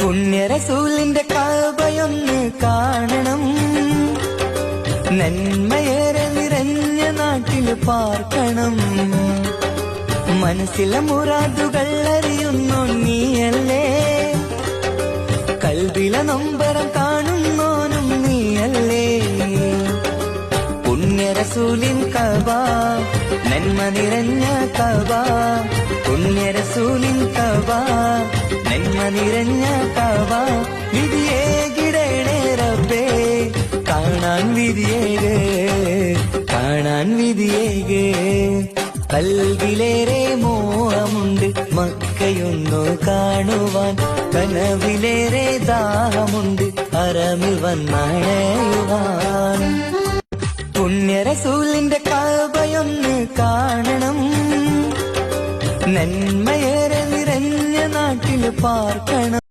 പുണ്യറസൂലിന്റെ കഅബയൊന്ന് കാണണം, നന്മയേറെ നിറഞ്ഞ നാട്ടിൽ പാർക്കണം. മനസ്സിലെ മുറാദുകൾ അറിയുന്നു നീയല്ലേ, കൽബിലെ നൊമ്പരം കാണുന്നോനും നീയല്ലേ. പുണ്യറസൂലിൻ കഅബ നന്മ നിറഞ്ഞ കഅബ, പുണ്യറസൂലിൻ കഅബ നന്മ നിറഞ്ഞ കഅബ. വിധിയേകിടണേ റബ്ബേ, കാണാൻ വിധിയേകേ, കാണാൻ വിധിയേകേ. കൽവിലേറെ മോഹമുണ്ട് മക്കയൊന്നു കാണുവാൻ, കനവിലേറെ ദാഹമുണ്ട് ഹറമിൽ വന്നണയുവാൻ. പുണ്യറസൂലിന്റെ കഅബയൊന്ന് കാണണം, നന്മയേറെ നിറഞ്ഞ നാട്ടിൽ പാർക്കണം.